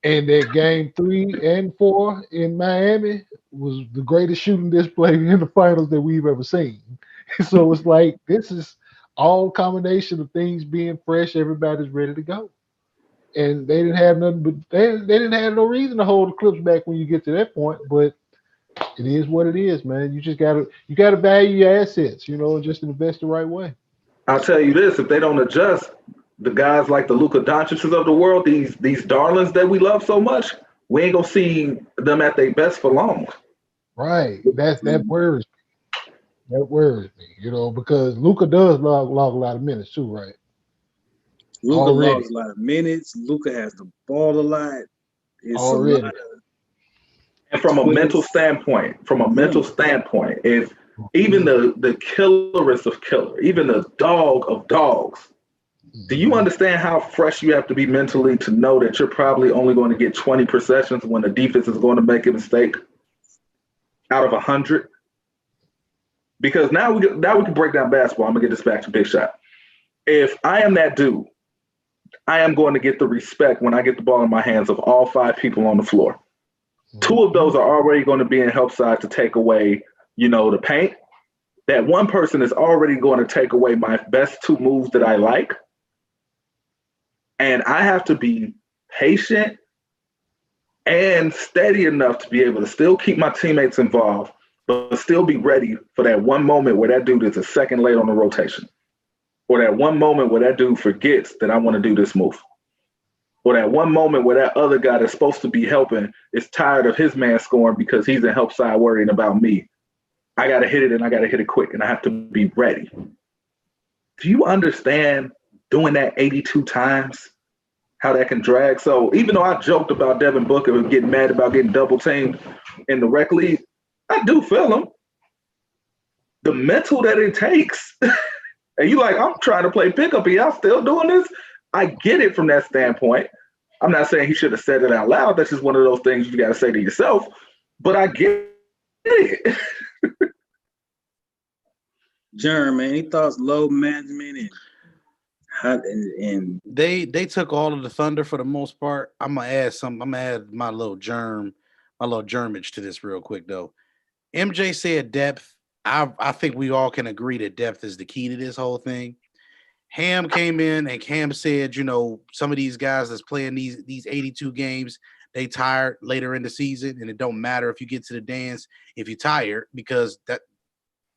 And that game 3 and 4 in Miami was the greatest shooting display in the finals that we've ever seen. So it's like this is all combination of things being fresh. Everybody's ready to go, and they didn't have nothing, but they didn't have no reason to hold the Clips back when you get to that point. But it is what it is, man. You gotta value your assets, and just invest the right way. I'll tell you this: if they don't adjust, the guys like the Luka Doncic's of the world, these darlings that we love so much, we ain't gonna see them at their best for long. Right. That Mhm. worries me, because Luca does log a lot of minutes too, right? Luca Already, logs a lot of minutes. Luca has the ball a lot. It's a lot already. of And from a mental twists. standpoint, Yeah. if even the killerest of killer, even the dog of dogs, do you Mhm. understand how fresh you have to be mentally to know that you're probably only going to get 20 possessions when the defense is going to make a mistake out of 100? Because now we can break down basketball. I'm gonna get this back to Big Shot. If I am that dude, I am going to get the respect when I get the ball in my hands of all five people on the floor. Two of those Mhm. are already going to be in help side to take away, the paint. That one person is already going to take away my best two moves that I like. And I have to be patient and steady enough to be able to still keep my teammates involved, but still be ready for that one moment where that dude is a second late on the rotation. Or that one moment where that dude forgets that I want to do this move. Or that one moment where that other guy that's supposed to be helping is tired of his man scoring because he's in help side worrying about me. I got to hit it and I got to hit it quick and I have to be ready. Do you understand doing that 82 times? How that can drag. So even though I joked about Devin Booker getting mad about getting double teamed in the rec league, I do feel him. The mental that it takes. And you like, I'm trying to play pickup and y'all still doing this? I get it from that standpoint. I'm not saying he should have said it out loud. That's just one of those things you got to say to yourself. But I get it. Jeremy, man, he thoughts load management and And They took all of the thunder for the most part. I'm gonna add some. I'm gonna add my little germage to this real quick though. MJ said depth. I think we all can agree that depth is the key to this whole thing. Ham came in and Ham said, you know, some of these guys that's playing these 82 games, they tired later in the season, and it don't matter if you get to the dance if you're tired because that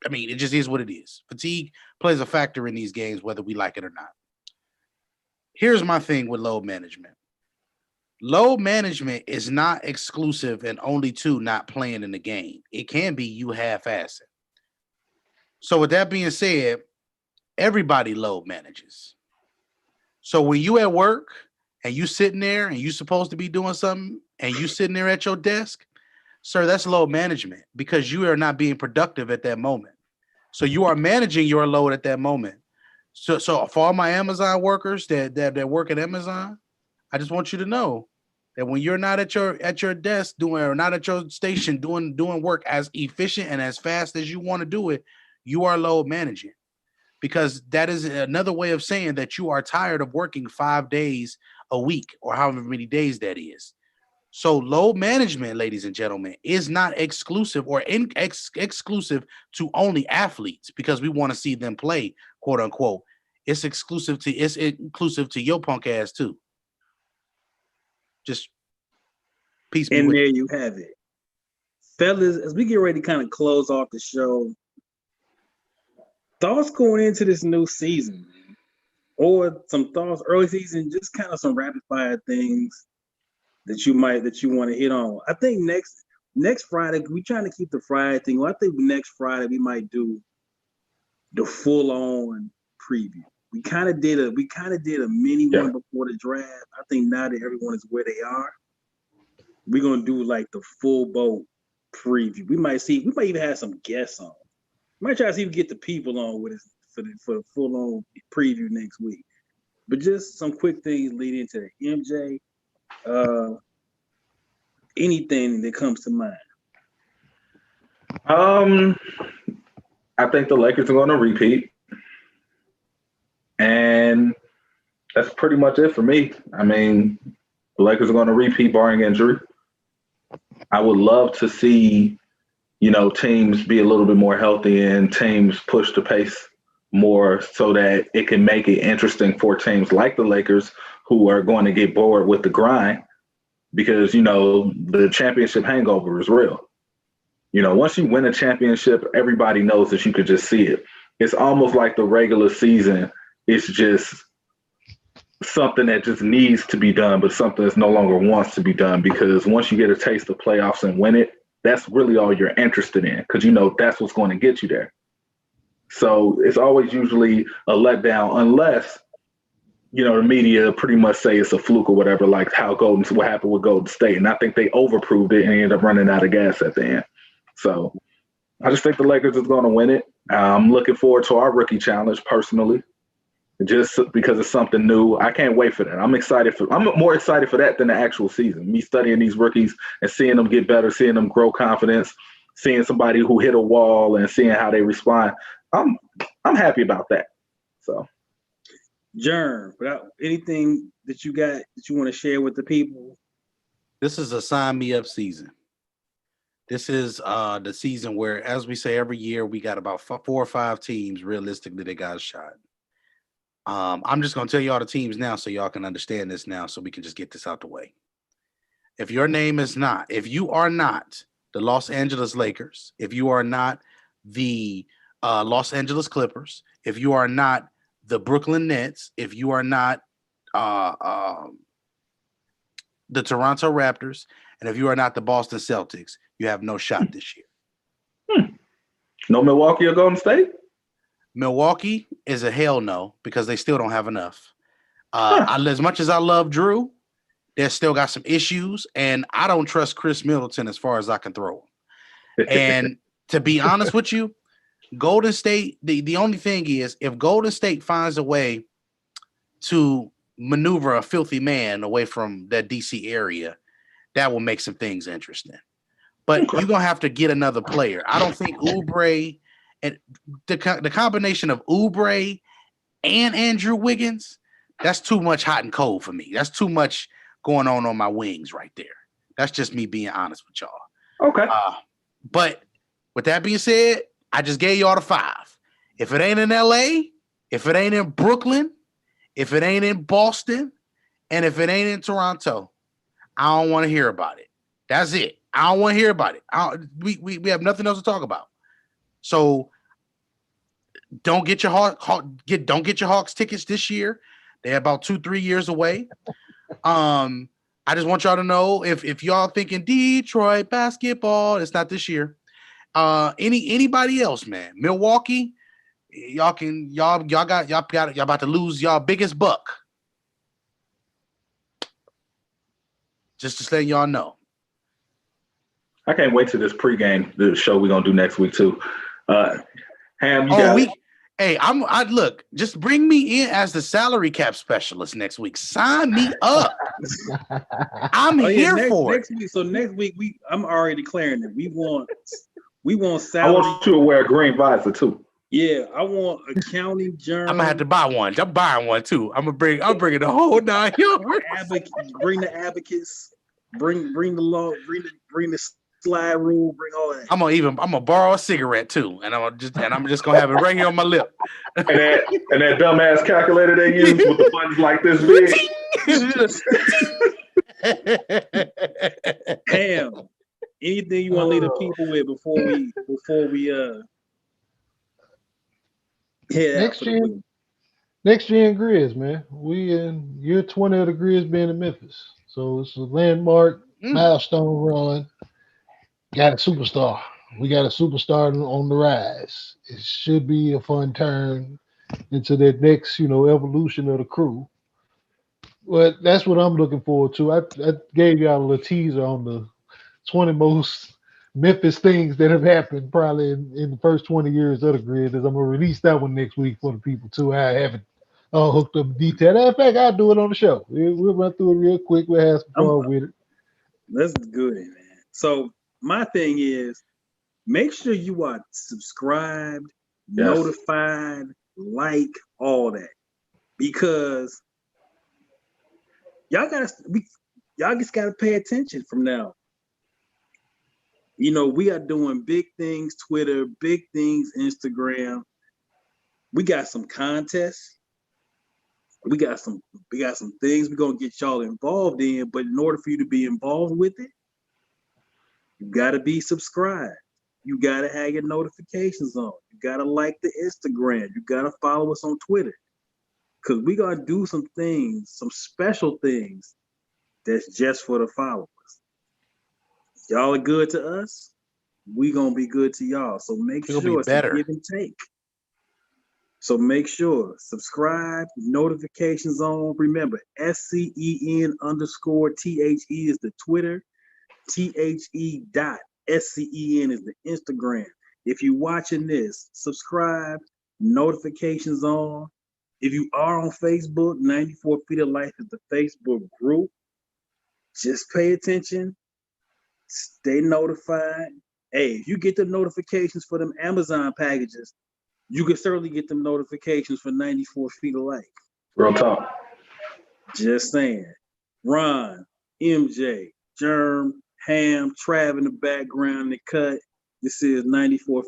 I mean it just is what it is. Fatigue plays a factor in these games whether we like it or not. Here's my thing with load management. Load management is not exclusive and only to not playing in the game. It can be you half-assing. So with that being said, everybody load manages. So when you at work and you sitting there and you supposed to be doing something and you sitting there at your desk, sir, that's load management because you are not being productive at that moment. So you are managing your load at that moment. So for all my Amazon workers that work at Amazon, I just want you to know that when you're not at your desk doing or not at your station doing work as efficient and as fast as you want to do it, you are load managing because that is another way of saying that you are tired of working 5 days a week or however many days that is. So load management, ladies and gentlemen, is not exclusive or exclusive to only athletes because we want to see them play, quote unquote. It's inclusive to your punk ass too. Just peace be and with there you. you have it. Fellas, as we get ready to kind of close off the show, thoughts going into this new season, man? Or some thoughts early season, just kind of some rapid fire things that you want to hit on. I think next Friday, we're trying to keep the Friday thing. Well, I think next Friday we might do the full on preview. We kind of did a mini Yeah. one before the draft. I think now that everyone is where they are, we're gonna do like the full boat preview. We might even have some guests on. We might try to see if we get the people on with us for the full on preview next week. But just some quick things leading into the MJ. Anything that comes to mind. Um, I think the Lakers are going to repeat, and that's pretty much it for me. I mean, the Lakers are going to repeat barring injury. I would love to see, teams be a little bit more healthy and teams push the pace more so that it can make it interesting for teams like the Lakers who are going to get bored with the grind because, the championship hangover is real. Once you win a championship, everybody knows that you could just see it. It's almost like the regular season is just something that just needs to be done, but something that no longer wants to be done because once you get a taste of playoffs and win it, that's really all you're interested in because that's what's going to get you there. So it's always usually a letdown unless, the media pretty much say it's a fluke or whatever, like what happened with Golden State. And I think they overproved it and ended up running out of gas at the end. So I just think the Lakers is going to win it. I'm looking forward to our rookie challenge personally, just because it's something new. I can't wait for that. I'm more excited for that than the actual season. Me studying these rookies and seeing them get better, seeing them grow confidence, seeing somebody who hit a wall and seeing how they respond. I'm happy about that. So, Germ, without anything that you got that you want to share with the people. This is a sign me up season. This is the season where, as we say every year, we got about 4 or 5 teams realistically that got a shot. I'm just going to tell y'all the teams now so y'all can understand this now so we can just get this out the way. If you are not the Los Angeles Lakers, if you are not the Los Angeles Clippers, if you are not the Brooklyn Nets, if you are not the Toronto Raptors, and if you are not the Boston Celtics, you have no shot this year. No Milwaukee or Golden State? Milwaukee is a hell no because they still don't have enough. As much as I love Drew, they still got some issues, and I don't trust Chris Middleton as far as I can throw him. And to be honest with you, Golden State, the only thing is if Golden State finds a way to maneuver a filthy man away from that DC area, that will make some things interesting. But you're going to have to get another player. I don't think Oubre and the combination of Oubre and Andrew Wiggins, that's too much hot and cold for me. That's too much going on my wings right there. That's just me being honest with y'all. Okay. But with that being said, I just gave y'all the 5. If it ain't in LA, if it ain't in Brooklyn, if it ain't in Boston, and if it ain't in Toronto, I don't want to hear about it. That's it. I don't want to hear about it. We have nothing else to talk about. So don't get your Hawks tickets this year. They're about 2-3 years away. I just want y'all to know if y'all thinking Detroit basketball, it's not this year. Anybody else, man? Milwaukee, y'all about to lose y'all biggest buck. Just to let y'all know. I can't wait to this pregame, the show we're gonna do next week too. Ham, you got it. I look, just bring me in as the salary cap specialist next week. Sign me up. I'm here for next week. So next week I'm already declaring that we want I salary. want you to wear a green visor too. Yeah, I want accounting journal. I'm gonna have to buy one. I'm buying one too. I'm bringing the whole 9 yards. Bring the advocates. Bring the law. Bring the slide rule. Bring all that. I'm gonna borrow a cigarette too, and I'm just gonna have it right here on my lip. And that dumbass calculator they use with the buttons like this big. Ham, anything you want to leave the people with before we head Next gen Grizz, man. We in year 20 of the Grizz being in Memphis. So it's a landmark milestone run. Got a superstar. We got a superstar on the rise. It should be a fun turn into that next, evolution of the crew. But that's what I'm looking forward to. I gave y'all a little teaser on the 20 most Memphis things that have happened probably in the first 20 years of the Grizz. I'm gonna release that one next week for the people too. I haven't hooked up in detail. In fact, I'll do it on the show. We'll run through it real quick. We'll have some fun with it. That's good, man. So my thing is, make sure you are subscribed, notified, like all that, because y'all just gotta pay attention from now. We are doing big things, Twitter, big things, Instagram. We got some contests. We got some things we're gonna get y'all involved in, but in order for you to be involved with it, you gotta be subscribed. You gotta have your notifications on. You gotta like the Instagram. You gotta follow us on Twitter. Cause we gotta do some things, some special things that's just for the followers. Y'all are good to us, we gonna be good to y'all. So make sure it's a give and take. So make sure, subscribe, notifications on. Remember, SCEN_THE is the Twitter, THE.SCEN is the Instagram. If you're watching this, subscribe, notifications on. If you are on Facebook, 94 Feet of Life is the Facebook group. Just pay attention, stay notified. Hey, if you get the notifications for them Amazon packages, you can certainly get them notifications for 94 Feet of Life. Real talk. Just saying. Ron, MJ, Germ, Ham, Trav in the background, the cut. This is 94